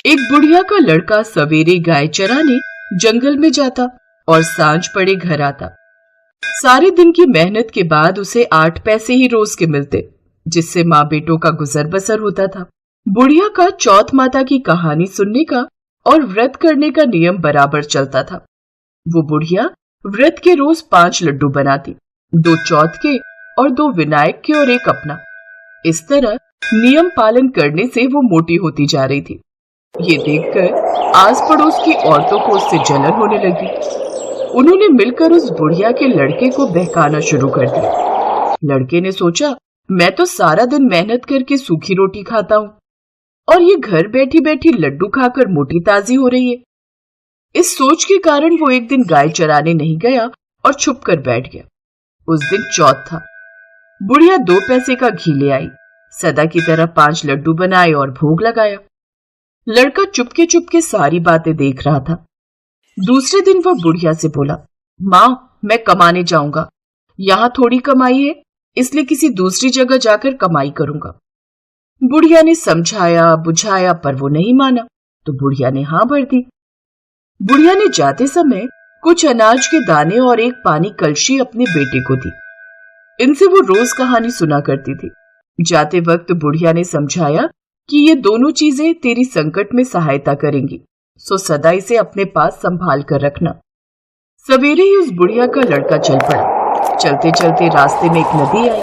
एक बुढ़िया का लड़का सवेरे गाय चराने जंगल में जाता और सांझ पड़े घर आता। सारे दिन की मेहनत के बाद उसे 8 पैसे ही रोज के मिलते, जिससे माँ बेटों का गुजर बसर होता था। बुढ़िया का चौथ माता की कहानी सुनने का और व्रत करने का नियम बराबर चलता था। वो बुढ़िया व्रत के रोज 5 लड्डू बनाती, 2 चौथ के और 2 विनायक के और 1 अपना। इस तरह नियम पालन करने से वो मोटी होती जा रही थी। ये देखकर आस पड़ोस की औरतों को उससे जलन होने लगी। उन्होंने मिलकर उस बुढ़िया के लड़के को बहकाना शुरू कर दिया। लड़के ने सोचा, मैं तो सारा दिन मेहनत करके सूखी रोटी खाता हूँ और ये घर बैठी बैठी लड्डू खाकर मोटी ताजी हो रही है। इस सोच के कारण वो एक दिन गाय चराने नहीं गया और छुप कर बैठ गया। उस दिन चौथ था। बुढ़िया 2 पैसे का घी ले आई, सदा की तरह 5 लड्डू बनाए और भोग लगाया। लड़का चुपके चुपके सारी बातें देख रहा था। दूसरे दिन वह बुढ़िया से बोला, माँ, मैं कमाने जाऊंगा। यहाँ थोड़ी कमाई है, इसलिए किसी दूसरी जगह जाकर कमाई करूंगा। बुढ़िया ने समझाया बुझाया पर वो नहीं माना, तो बुढ़िया ने हाँ भर दी। बुढ़िया ने जाते समय कुछ अनाज के दाने और 1 पानी कलशी अपने बेटे को दी। इनसे वो रोज कहानी सुना करती थी। जाते वक्त बुढ़िया ने समझाया कि ये दोनों चीजें तेरी संकट में सहायता करेंगी, सो सदा इसे अपने पास संभाल कर रखना। सवेरे ही उस बुढ़िया का लड़का चल पड़ा। चलते चलते रास्ते में एक नदी आई।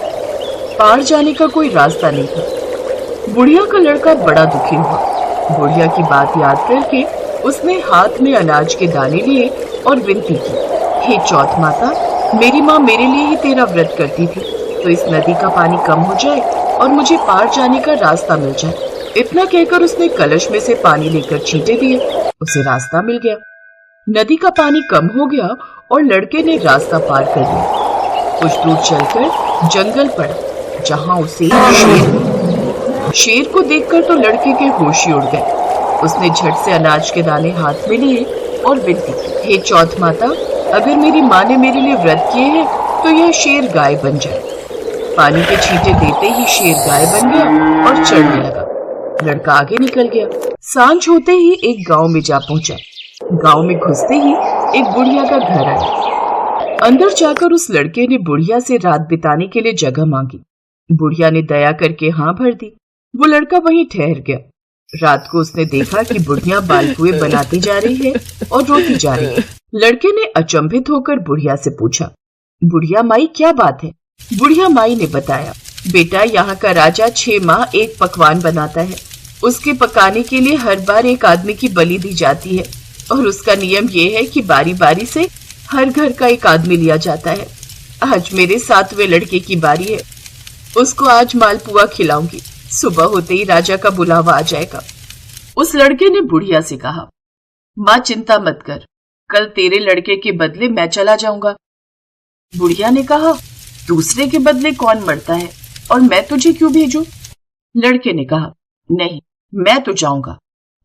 पार जाने का कोई रास्ता नहीं था। बुढ़िया का लड़का बड़ा दुखी हुआ। बुढ़िया की बात याद करके उसने हाथ में अनाज के दाने लिए और विनती की, हे चौथ माता, मेरी माँ मेरे लिए ही तेरा व्रत करती थी, तो इस नदी का पानी कम हो जाए और मुझे पार जाने का रास्ता मिल जाए। इतना कहकर उसने कलश में से पानी लेकर छींटे दिए। उसे रास्ता मिल गया। नदी का पानी कम हो गया और लड़के ने रास्ता पार कर लिया। कुछ दूर चलकर जंगल पड़ा, जहां उसे शेर को देखकर तो लड़के के होश ही उड़ गए। उसने झट से अनाज के दाने हाथ में लिए और विनती की, हे चौथ माता, अगर मेरी माँ ने मेरे लिए व्रत किए हैं तो यह शेर गाय बन जाए। पानी के छींटे देते ही शेर गाय बन गया और चढ़ने लगा। लड़का आगे निकल गया। सांझ होते ही एक गांव में जा पहुंचा। गांव में घुसते ही एक बुढ़िया का घर आया। अंदर जाकर उस लड़के ने बुढ़िया से रात बिताने के लिए जगह मांगी। बुढ़िया ने दया करके हाँ भर दी। वो लड़का वहीं ठहर गया। रात को उसने देखा कि बुढ़िया बालपुए बनाती जा रही है और रोती जा रही है। लड़के ने अचंभित होकर बुढ़िया से पूछा, बुढ़िया माई, क्या बात है? बुढ़िया माई ने बताया, बेटा, यहाँ का राजा 6 माह एक पकवान बनाता है। उसके पकाने के लिए हर बार एक आदमी की बलि दी जाती है और उसका नियम ये है कि बारी बारी से हर घर का एक आदमी लिया जाता है। आज मेरे 7वें लड़के की बारी है। उसको आज मालपुआ खिलाऊंगी। सुबह होते ही राजा का बुलावा आ जाएगा। उस लड़के ने बुढ़िया से कहा, माँ चिंता मत कर, कल तेरे लड़के के बदले मैं चला जाऊंगा। बुढ़िया ने कहा, दूसरे के बदले कौन मरता है और मैं तुझे क्यों भेजूं? लड़के ने कहा, नहीं, मैं तो जाऊंगा।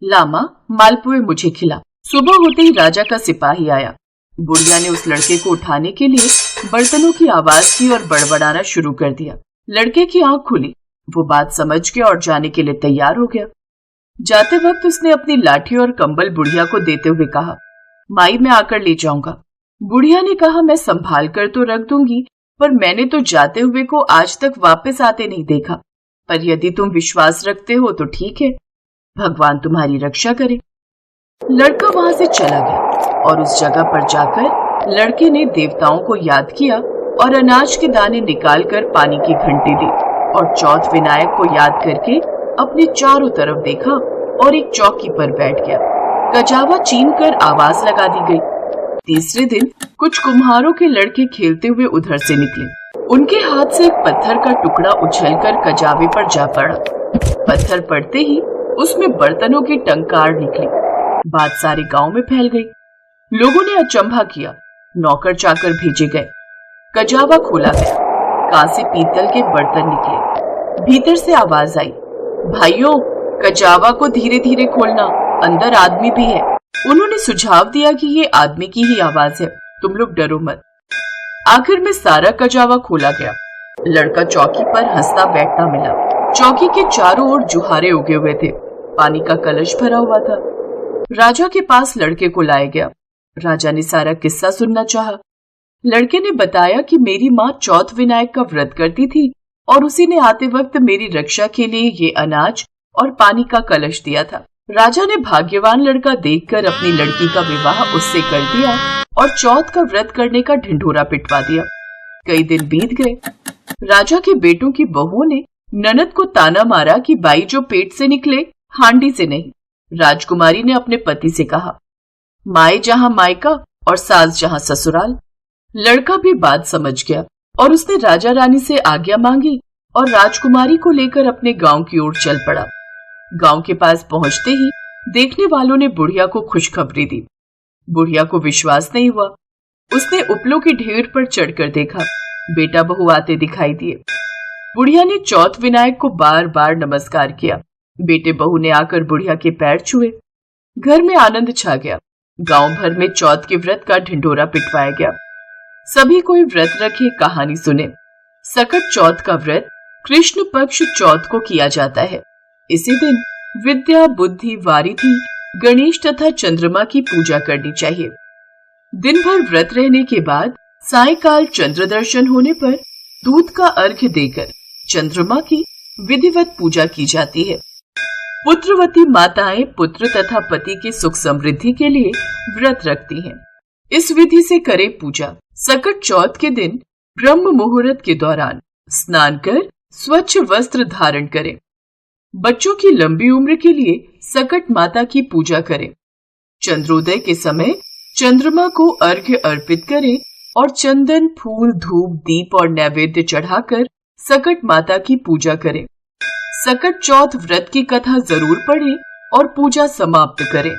ला मां, मालपुए मुझे खिला। सुबह होते ही राजा का सिपाही आया। बुढ़िया ने उस लड़के को उठाने के लिए बर्तनों की आवाज की और बड़बड़ाना शुरू कर दिया। लड़के की आंख खुली। वो बात समझ गया और जाने के लिए तैयार हो गया। जाते वक्त उसने अपनी लाठी और कंबल बुढ़िया को देते हुए कहा, माई, मैं आकर ले जाऊंगा। बुढ़िया ने कहा, मैं संभाल कर तो रख दूंगी, पर मैंने तो जाते हुए को आज तक वापस आते नहीं देखा। पर यदि तुम विश्वास रखते हो तो ठीक है, भगवान तुम्हारी रक्षा करे। लड़का वहां से चला गया और उस जगह पर जाकर लड़के ने देवताओं को याद किया और अनाज के दाने निकालकर पानी की घंटी दी और चौथ विनायक को याद करके अपने चारों तरफ देखा और एक चौकी पर बैठ गया। गजावा चीन कर आवाज लगा दी गई। तीसरे दिन कुछ कुम्हारों के लड़के खेलते हुए उधर से निकले। उनके हाथ से एक पत्थर का टुकड़ा उछलकर कजावे पर जा पड़ा। पत्थर पड़ते ही उसमें बर्तनों की टंकार निकली। बात सारे गांव में फैल गई। लोगों ने अचंभा किया। नौकर चाकर भेजे गए। कजावा खोला गया। कांसे पीतल के बर्तन निकले। भीतर से आवाज आई, भाइयों, कजावा को धीरे धीरे खोलना, अंदर आदमी भी है। उन्होंने सुझाव दिया कि ये आदमी की ही आवाज है, तुम लोग डरो मत। आखिर में सारा कजावा खोला गया। लड़का चौकी पर हंसता बैठता मिला। चौकी के चारों ओर जुहारे उगे हुए थे। पानी का कलश भरा हुआ था। राजा के पास लड़के को लाया गया। राजा ने सारा किस्सा सुनना चाहा। लड़के ने बताया कि मेरी माँ चौथ विनायक का व्रत करती थी और उसी ने आते वक्त मेरी रक्षा के लिए ये अनाज और पानी का कलश दिया था। राजा ने भाग्यवान लड़का देखकर अपनी लड़की का विवाह उससे कर दिया और चौथ का व्रत करने का ढिंढोरा पिटवा दिया। कई दिन बीत गए। राजा के बेटों की बहुओं ने ननद को ताना मारा कि बाई जो पेट से निकले हांडी से नहीं। राजकुमारी ने अपने पति से कहा, माए जहां मायका और सास जहां ससुराल। लड़का भी बात समझ गया और उसने राजा रानी से आज्ञा मांगी और राजकुमारी को लेकर अपने गांव की ओर चल पड़ा। गांव के पास पहुंचते ही देखने वालों ने बुढ़िया को खुशखबरी दी। बुढ़िया को विश्वास नहीं हुआ। उसने उपलों के ढेर पर चढ़कर देखा, बेटा बहू आते दिखाई दिए। बुढ़िया ने चौथ विनायक को बार बार नमस्कार किया। बेटे बहू ने आकर बुढ़िया के पैर छुए। घर में आनंद छा गया। गांव भर में चौथ के व्रत का ढिंढोरा पिटवाया गया। सभी कोई व्रत रखे कहानी सुने। सकट चौथ का व्रत कृष्ण पक्ष चौथ को किया जाता है। इसी दिन विद्या, बुद्धि, वारिधि, गणेश तथा चंद्रमा की पूजा करनी चाहिए। दिन भर व्रत रहने के बाद सायंकाल चंद्र दर्शन होने पर दूध का अर्घ्य देकर चंद्रमा की विधिवत पूजा की जाती है। पुत्रवती माताएं पुत्र तथा पति की सुख समृद्धि के लिए व्रत रखती हैं। इस विधि से करें पूजा। सकट चौथ के दिन ब्रह्म मुहूर्त के दौरान स्नान कर स्वच्छ वस्त्र धारण करें। बच्चों की लंबी उम्र के लिए सकट माता की पूजा करें। चंद्रोदय के समय चंद्रमा को अर्घ्य अर्पित करें और चंदन, फूल, धूप, दीप और नैवेद्य चढ़ाकर सकट माता की पूजा करें। सकट चौथ व्रत की कथा जरूर पढ़ें और पूजा समाप्त करें।